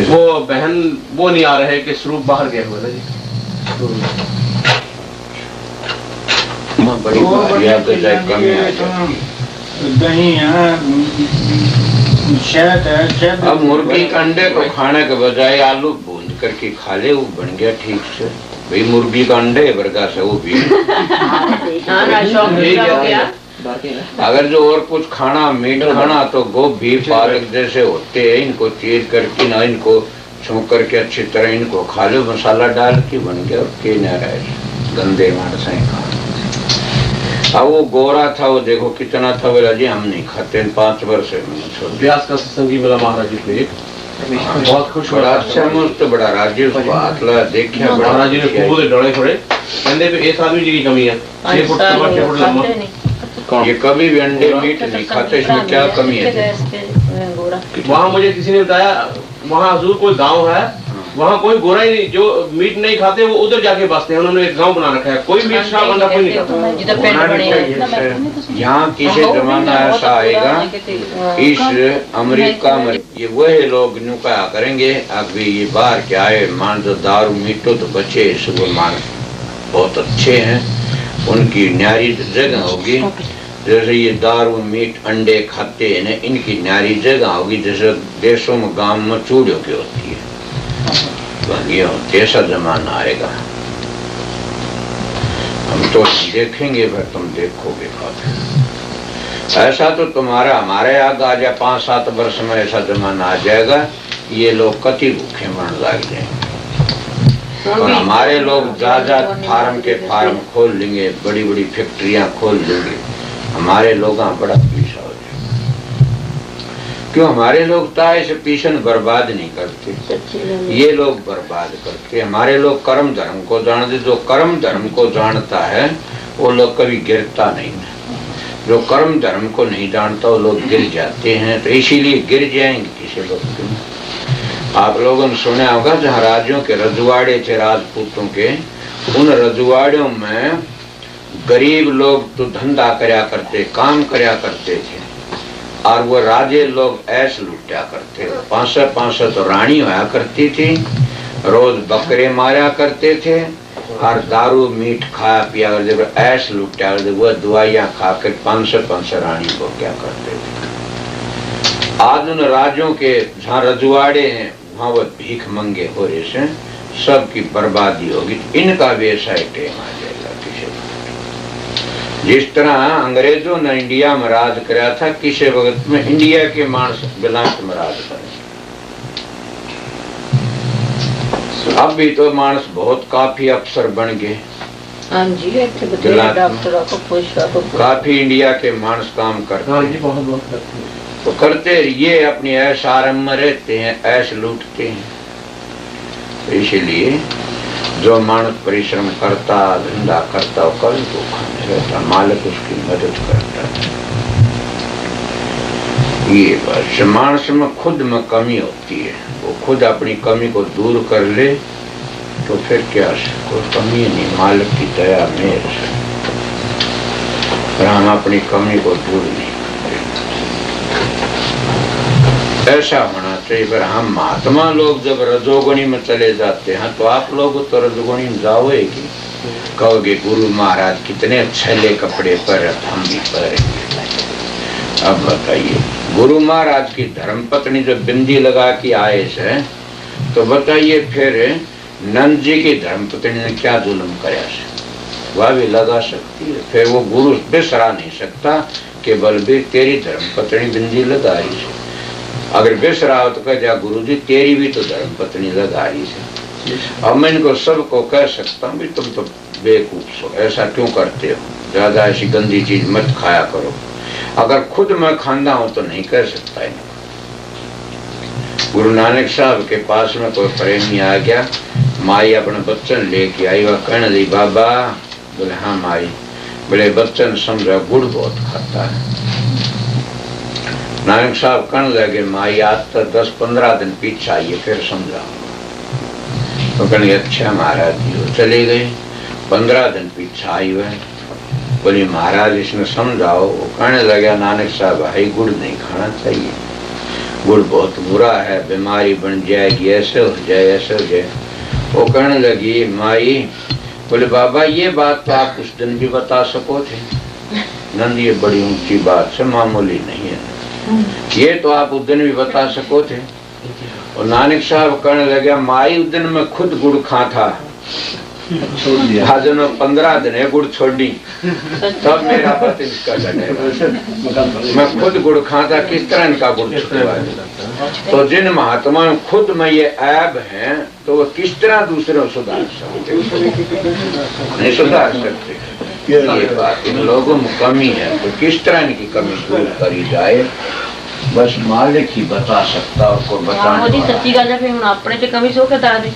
वो बहन वो नहीं आ रहे कि स्वरूप बाहर गए हुए ना जी। बड़ी कमी आ जाती दही है। अब मुर्गी के अंडे को खाने के बजाय आलू भून करके खा ले, वो बन गया ठीक से। भाई मुर्गी का अंडे वर्गा से वो भी अगर जो और कुछ खाना मीट खाना तो गोभी पालक जैसे होते हैं, इनको चीर करके ना इनको छू करके अच्छी तरह इनको खा लो, मसाला डाल के बन गया। और के न रहे गंदे मानस खा। अब वो गोरा था, वो देखो कितना था, बोला जी हम नहीं खाते, 5 वर्ष व्यास का सत्संगी मिला महाराज जी को, एक बहुत खुश बड़ा अच्छा मुझे बड़ा राज्य उसको हाथ लगा देखा। महाराज जी ने खूब डरे थोड़े कहते पे एक आदमी जी की कमी है, 6 फुट लंबा 6 फुट लंबा। ये कभी भी अंडे मीट नहीं खाते, इसमें क्या कमी है? वहाँ मुझे किसी ने बताया, वहाँ हजूर कोई गांव है, वहाँ कोई गोरा ही नहीं, जो मीट नहीं खाते वो उधर जाके बसते हैं। उन्होंने एक गांव बना रखा है, कोई मीट शराब अंडा कोई नहीं खाता। यहाँ किसी जमाना ऐसा आएगा, इस अमेरिका में ये वही लोग नुका करेंगे। अभी ये बाहर के आए मान जो दारू मीटो तो बच्चे सुबह मान बहुत अच्छे हैं, उनकी न्यारी जगह होगी। जैसे ये दारू मीट अंडे खाते हैं ना, इनकी न्यारी जगह होगी जैसे देशों में गांव में चूड़ियों की होती है, ऐसा जमाना आएगा। हम तो देखेंगे, फिर तुम देखोगे खाते। ऐसा तो तुम्हारा हमारे आगे आ जाए 5-7 वर्ष में ऐसा जमाना आ जाएगा, ये लोग कति भूखे मरने लग जाएंगे। और हमारे लोग ज्यादा फार्म के फार्म खोल लेंगे, बड़ी बड़ी फैक्ट्रियां खोल लेंगे, हमारे लोग बड़ा पीछा हो जाए। क्यों? हमारे लोग ताए से पीछन बर्बाद नहीं करते, ये लोग बर्बाद करते। हमारे लोग कर्म धर्म को जानते, जो कर्म धर्म को जानता है वो लोग कभी गिरता नहीं है, जो कर्म धर्म को नहीं जानता वो लोग गिर जाते हैं। तो इसीलिए गिर जाएंगे किसी लोग। आप लोगों ने सुना होगा जहाँ राज्यों के रजवाड़े थे राजपूतों के, उन रजवाड़ों में गरीब लोग तो धंधा करया करते, काम करया करते थे, और वो राजे लोग ऐसे लुटा करते। 500 तो रानी होया करती थी, रोज बकरे मारा करते थे, और दारू मीट खाया पिया करते, ऐसे लुटा करते। वो दवाइयाँ खा कर 500 रानी को क्या करते थे। आज उन राज्यों के जहाँ रजवाड़े हैं वहाँ वो भीख मंगे हो रहे से सबकी बर्बादी होगी। इनका भी ऐसा ही टेम आ जाएगा। जिस तरह अंग्रेजों ने इंडिया में राज कराया था, किसी वक्त में इंडिया के मानस बिलाट में राज करें। अब भी तो मानस बहुत काफी अफसर बन गए, काफी इंडिया के मानस काम करते हैं। तो करते ये अपनी ऐश आराम में रहते हैं, ऐश लूटते हैं। तो इसलिए जो मानस परिश्रम करता, धंधा करता, वो कल को खाने रहता, मालिक उसकी मदद करता है। ये बस मानस में खुद में कमी होती है, वो खुद अपनी कमी को दूर कर ले तो फिर क्या कोई कमी नहीं, मालिक की दया मेहर से। पर हम अपनी कमी को दूर नहीं करते, ऐसा होना चाहिए। पर हम महात्मा लोग जब रजोगुणी में चले जाते हैं तो आप लोग तो रजोगुणी में जाओगे, कहोगे गुरु महाराज कितने छैले कपड़े पर, हम भी पहनेंगे। अब बताइए, गुरु महाराज की धर्मपत्नी जब बिंदी लगा के आए से, तो बताइए फिर नंद जी की धर्मपत्नी ने क्या जुल्म कराया से? वह भी लगा सकती है। फिर वो गुरु बिसरा नहीं सकता कि बलबीर तेरी धर्मपत्नी बिंदी लगा रही है। अगर बिसरा हो तो कह जा गुरु जी तेरी भी तो धर्मपत्नी लगा रही है। अब मैं इनको सबको कह सकता हूँ, तुम तो बेवकूफ हो, ऐसा क्यों करते हो, ज्यादा ऐसी गंदी चीज मत खाया करो। अगर खुद मैं खांदा हूं तो नहीं कर सकता इनको। गुरु नानक साहब के पास में कोई प्रेमी आ गया, माई अपने बच्चन लेके आई, वह कहने लगी बाबा, बोले हाँ माई, बोले बच्चन समझा गुड़ बहुत खाता है। नानक साहब कहने लगे माई आज तक 10-15 दिन पीछे आइए फिर समझाऊंगा। तो कहने अच्छा महाराज जी, वो चले गए। 15 दिन पीछे आई वह, बोली महाराज इसने समझाओ। वो कहने लगा नानक साहब भाई गुड़ नहीं खाना चाहिए। गुड़ बहुत बुरा है, बीमारी बन जाएगी, ऐसे हो जाए ऐसे हो जाए। वो कहने लगी माई, बोले बाबा ये बात तो आप उस दिन भी बता सको थे। नंद ये बड़ी ऊंची बात है, मामूली नहीं है, ये तो आप उस दिन भी बता सको थे। और नानक साहब कहने लगे माई उस दिन मैं खुद गुड़ खा था, आज 15 दिन है गुड़ छोड़ी, तब मेरा पति इसका चढ़ेगा। मैं खुद गुड़ खाता, किस तरह इनका गुड़ छुटवा। तो जिन महात्मा में खुद में ये ऐब हैं तो वो किस तरह दूसरों सुधार सकते, नहीं सुधार सकते। ये बात इन लोगों में कमी है, तो किस तरह इनकी कमी दूर करी जाए, बस मालिक ही बता सकता और कोई बताने सच्ची गल है। अपने च कमी सो बता दे,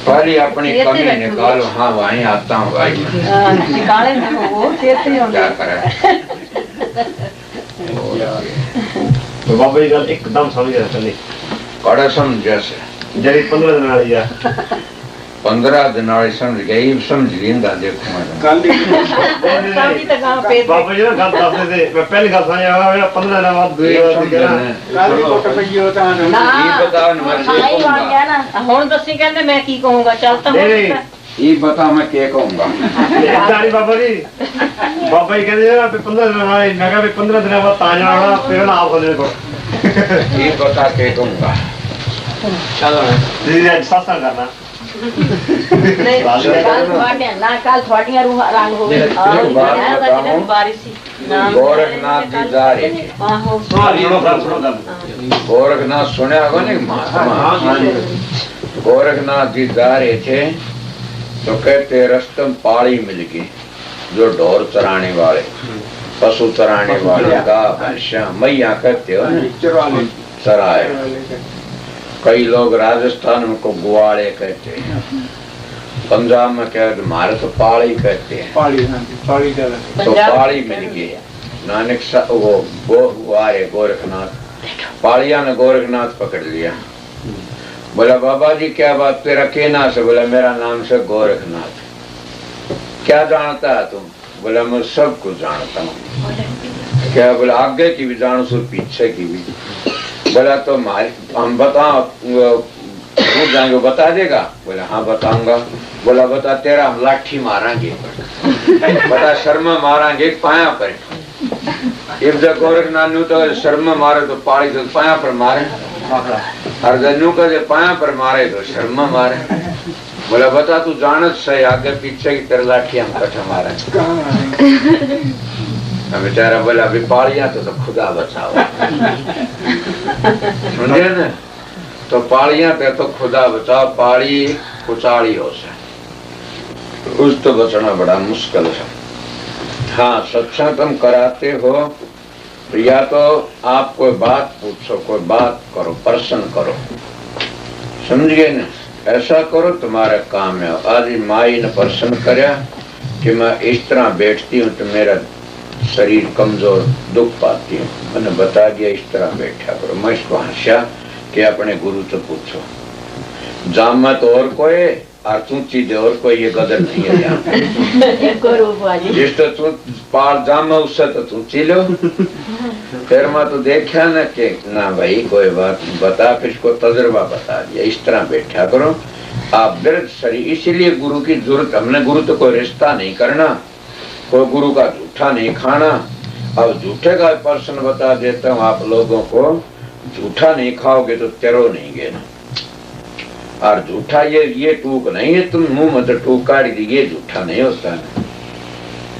पहले अपनी कमी निकालो। हाँ वहीं आता हूँ भाई मैं, निकाले ना वो क्या करें। तो बाबा जी गल एकदम समझ रहे चले कड़ा समझ जैसे जरी 15 दिन वाली है, 15 दिन वाली समझ गई, समझ लींदा। देखो बाबा जी ना गल दस दे, मैं पहली गल समझा 15 दिन बाद दूसरी ना हुण दसी कहंदे मैं की कहूंगा। चलता ये बता मैं क्या कहूंगा। बाबा जी कहते ना 15 दिन वाली, मैं कहा 15 दिन बाद ताजा होना फिर ना आप को ये बता क्या कहूंगा। चलो दीदी सत्संग करना गोरखनाथ जी जा रहे थे, गोरखनाथ सुने होगा ना महात्मा, गोरखनाथ जी जा रहे थे तो कहते रास्ते में पाड़ी मिल गई, जो ढोर चराने वाले, पशु चराने वाले, गाय भैंसा मैया कहते हो ना, चराए। कई लोग राजस्थान में को गुआड़े कहते हैं, पंजाब में कहते, हमारे तो पाड़ी कहते हैं। तो पाड़ी मिल गई। नानक साहब वो गुआरे गोरखनाथ, पाड़िया ने गोरखनाथ पकड़ लिया। बोला बाबा जी क्या बात, तेरा के नाम से? बोला मेरा नाम से गोरखनाथ। क्या जानता है तुम? बोला मैं सब कुछ जानता हूँ। क्या? बोला आगे की भी जानू सो पीछे की भी। बोला तो हम बताओ, पूछ जाएंगे बता देगा? बोला हाँ बताऊंगा। बोला बता तेरा हम लाठी मारेंगे, बता शर्मा मारेंगे पाया पर। एक जगह गोरखनाथ तो शर्मा मारे तो पाड़ी तो पाया पर मारे, और जन्नू का जो पाया पर मारे तो शर्मा मारे। बोला बता तू जानत सही आगे पीछे की तेरे लाठी हम कट्ठा मारे। बेचारा बोला अभी पाड़िया तो खुदा बचाओ, समझे ना? तो पाड़िया पे तो खुदा बचाओ, पाड़ी कुचाड़ी हो से उस तो बचना बड़ा मुश्किल है। हाँ सत्संग तुम कराते हो तो या तो आप कोई बात पूछो, कोई बात करो, प्रश्न करो, समझ गए ना? ऐसा करो तुम्हारा काम है। आज माई ने प्रश्न कराया कि मैं इस तरह बैठती हूँ तो मेरा शरीर कमजोर दुख पाती हूँ, मैंने बता दिया इस तरह बैठा करो। मैं इसको हंसा कि अपने गुरु से पूछो, जामत और कोई और तू चीज और कोई, ये गदर नहीं है यहाँ। जिस तो तू पार जामा उससे तो तू चिलो। फिर मैं तो देखा ना कि ना भाई कोई बात बता, फिर इसको तजुर्बा बता दिया, इस तरह बैठा करो आप दर्द शरीर। इसीलिए गुरु की जरूरत, हमने गुरु तो कोई रिश्ता नहीं करना, कोई गुरु का झूठा नहीं खाना। अब झूठे का प्रश्न बता देता हूँ आप लोगों को, झूठा नहीं खाओगे तो तेरो नहीं गे ना। और झूठा ये टूक नहीं है, तुम मुंह में तो टूक काट दी, ये झूठा नहीं होता है।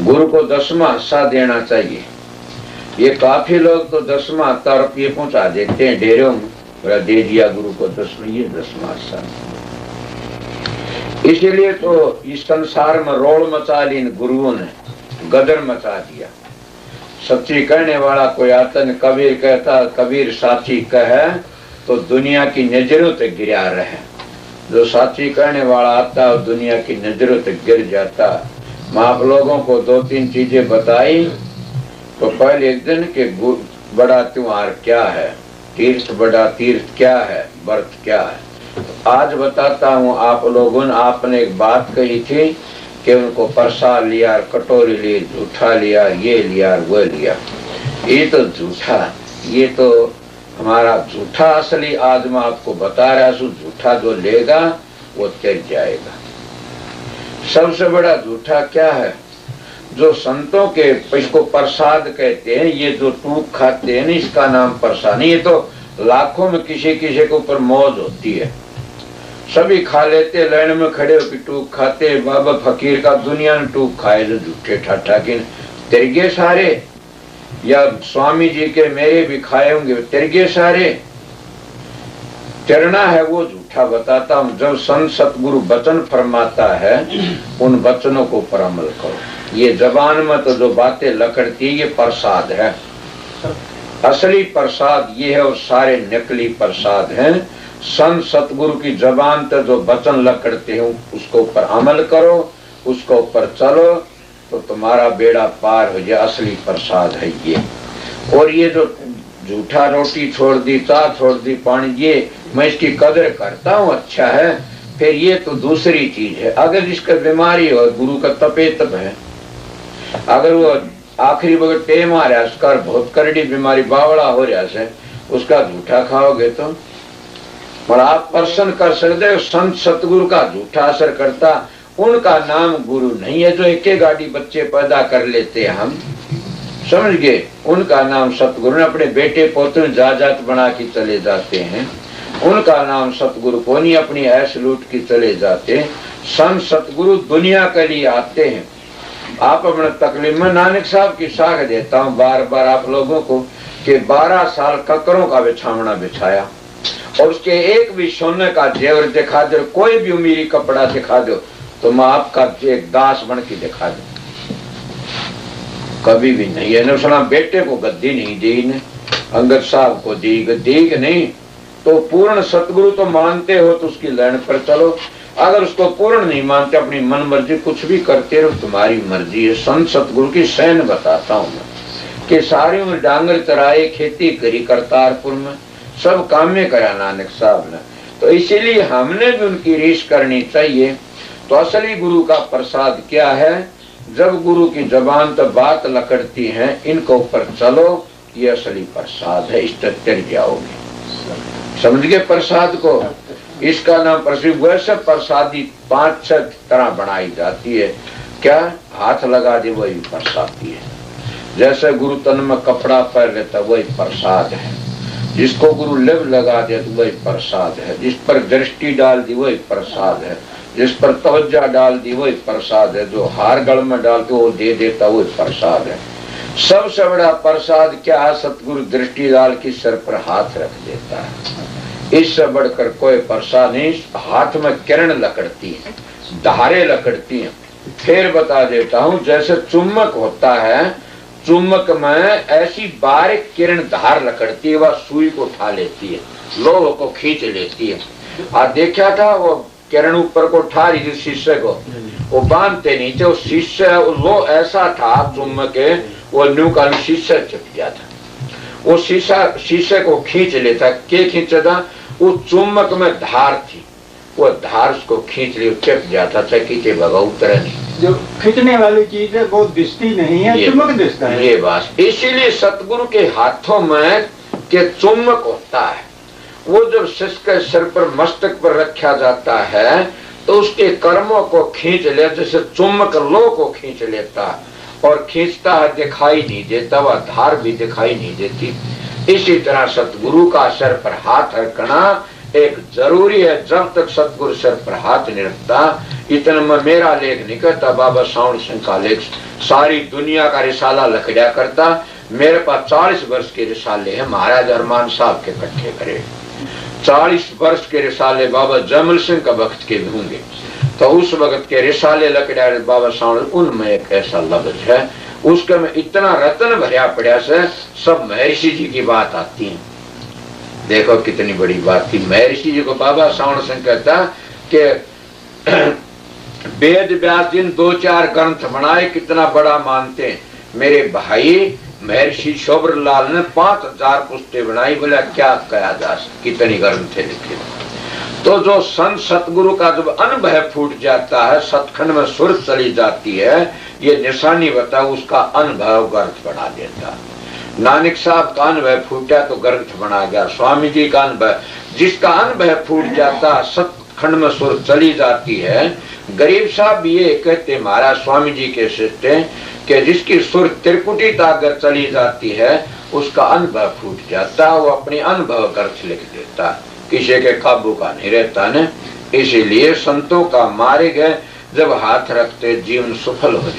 गुरु को 10वां हिस्सा देना चाहिए। ये काफी लोग तो 10वां रुपये पहुंचा देते हैं डेरों में, बोला दे दिया गुरु को 10वां, ये 10वां हिस्सा। इसीलिए तो इस संसार में रोड़ मचा ली इन गुरुओं ने, गदर मचा दिया। सच्ची कहने वाला कोई आता न, कबीर कहता कबीर साची कहे तो दुनिया की नजरों तक गिरा रहे। जो साची कहने वाला आता है दुनिया की नजरों तक गिर जाता। मैं आप लोगों को 2-3 चीजें बताई। तो पहले एक दिन के बड़ा त्योहार क्या है, तीर्थ बड़ा तीर्थ क्या है, व्रत क्या है। आज बताता हूँ आप लोगों ने, आपने एक बात कही थी कि उनको प्रसाद लिया, कटोरी ली, झूठा लिया, ये लिया वो लिया। ये तो झूठा, ये तो हमारा झूठा असली आज मैं आपको बता रहा हूं, झूठा जो लेगा वो त्याग जाएगा। सबसे बड़ा झूठा क्या है? जो संतों के, इसको प्रसाद कहते हैं, ये जो टूक खाते हैं ना, इसका नाम प्रसाद नहीं। ये तो लाखों में किसी किसी के ऊपर मौज होती है, सभी खा लेते, लाइन में खड़े होकर टूक खाते। बाबा फकीर का दुनिया ने टूक खाए जो झूठे ठाठा के तिरगे सारे, या स्वामी जी के मेरे भी खाए होंगे तिरगे सारे। तिरना है वो झूठा बताता हूं। जब संत सतगुरु वचन फरमाता है, उन वचनों को पर अमल करो। ये जबान में तो जो बातें लकड़ती, ये प्रसाद है। असली प्रसाद ये है और सारे नकली प्रसाद हैं। संत सतगुरु की जबान तो जो वचन लकड़ते हैं उसको ऊपर अमल करो, उसको ऊपर चलो तो तुम्हारा बेड़ा पार हो जाए। असली प्रसाद है ये। और ये जो झूठा रोटी छोड़ दी, चाह छोड़ दी, पानी, ये मैं इसकी कदर करता हूँ, अच्छा है। फिर ये तो दूसरी चीज है। अगर इसका बीमारी हो, गुरु का तपे तप है, अगर वो आखिरी वक्त टेम आ रहा है, उसका बहुत करड़ी बीमारी बावड़ा हो रहा है, उसका झूठा खाओगे तो और आप प्रसन्न कर सकते हो। संत सतगुरु का झूठा असर करता, उनका नाम गुरु नहीं है। जो एक गाड़ी बच्चे पैदा कर लेते हैं हम, समझ गए, उनका नाम सतगुरु ने अपने बेटे पोते जायदाद बना के चले जाते हैं, उनका नाम सतगुरु को नहीं, अपनी ऐश लूट के चले जाते हैं। संत सतगुरु दुनिया के लिए आते हैं। आप अपने तकलीफ में नानक साहब की साख देता हूँ बार बार आप लोगों को कि 12 साल ककरों का बिछावना बिछाया और उसके एक भी सोने का जेवर दिखा दो, कोई भी उमीरी कपड़ा दिखा दो तो मैं आपका एक दास बन के दिखा दू। कभी भी नहीं है। सुना बेटे को गद्दी नहीं दी ने, अंगद साहब को दी गद्दी नहीं। तो पूर्ण सतगुरु तो मानते हो तो उसकी लाइन पर चलो, अगर उसको पूर्ण नहीं मानते अपनी मन मर्जी कुछ भी करते रहो, तुम्हारी मर्जी है। संत सतगुरु की सैन बताता हूँ मैं कि सारी उम्र डांगर चराए, खेती करी करतारपुर में, सब काम में करा नानक साहब ने। तो इसीलिए हमने भी उनकी रीस करनी चाहिए। तो असली गुरु का प्रसाद क्या है? जब गुरु की जबान तो बात लकड़ती है, इनको ऊपर चलो, ये असली प्रसाद है। इस तक तर जाओगे, समझ गए प्रसाद को। इसका नाम प्रसिद्ध। वैसे प्रसादी 5-6 तरह बनाई जाती है। क्या? हाथ लगा दे वही प्रसादी है। जैसे गुरु तन में कपड़ा पहन लेता वही प्रसाद है, जिसको गुरु लिव लगा दे तो वही प्रसाद है, जिस पर दृष्टि डाल दी वही प्रसाद है, जिस पर तवज्जा डाल दी वही प्रसाद है, जो हार गल में डालते वो दे देता वही प्रसाद है। सबसे बड़ा प्रसाद क्या है? सतगुरु दृष्टि डाल के सर पर हाथ रख देता है। इससे बढ़कर कोई प्रसाद नहीं। हाथ में किरण लकड़ती है, धारे लकड़ती हैं। फिर बता देता हूँ, जैसे चुम्बक होता है, चुम्बक में ऐसी बारीक किरण धार लकड़ती है, वह सुई को उठा लेती है, लोहे को खींच लेती है। और देखा था वो किरण ऊपर को उठा रही थी शीशे को, वो बांधते नहीं थे, वो शीशे लो ऐसा था चुम्बक के, वो न्यू का शीशे चिप गया था, वो शीशे को खींच लेता। के खींचता? वो चुम्बक में धार थी, वो धार उसको खींच ली, चिप जाता था, खींचे भगा उतरा नहीं। जो खींचने वाली चीज है वो दिखती नहीं है, चुम्बक दिखता है। ये बात इसीलिए सतगुरु के हाथों में के चुम्बक होता है। वो जब शिष्य के सिर पर मस्तक पर रखा जाता है तो उसके कर्मों को खींच ले, जैसे चुम्बक लो को खींच लेता और खींचता है, दिखाई नहीं देता, वह धार भी दिखाई नहीं देती। इसी तरह सतगुरु का सर पर हाथ रखना एक जरूरी है। जब तक सतगुरु सर पर हाथ नहीं रखता, इतना में मेरा लेख नहीं करता, बाबा सावण सिंह का लेख सारी दुनिया का रिसाला लखड़ा करता। मेरे पास 40 वर्ष के रिसाले हैं, महाराज अरमान साहब के इकट्ठे करे। 40 वर्ष के रिसाले बाबा जमल सिंह का वक्त के भी होंगे। तो उस वक्त के रिसाले लकड़ा बाबा सावण, उनमें एक ऐसा लफ्ज है, उसके में इतना रतन भरिया पड़ा से सब महर्षि जी की बात आती है। देखो कितनी बड़ी बात थी। महर्षि जी को बाबा सावण सिंह कहता कि वेद व्यास जी 2-4 ग्रंथ बनाए, कितना बड़ा मानते हैं। मेरे भाई महर्षि शोभर लाल ने 5000 पुस्तकें बनाई, बोला क्या कहा जा सकता, कितनी ग्रंथ लिखे। तो जो संत सतगुरु का जब अनुभव फूट जाता है, सतखंड में सुर चली जाती है, ये निशानी बता उसका अनुभव ग्रंथ बना देता। नानक साहब का अनुभव फूटा तो ग्रंथ बना गया। स्वामी जी का अनुभव, जिसका अनुभव फूट जाता सतखंड में सुर चली जाती है। गरीब साहब ये कहते महाराज स्वामी जी के शिष्य कि जिसकी सुर त्रिकुटी तागर चली जाती है उसका अनुभव फूट जाता, वो अपनी अनुभव ग्रंथ लिख देता, किसी के काबू का नहीं रहता न। इसीलिए संतों का मार्ग है, जब हाथ रखते जीवन सफल हो जाए।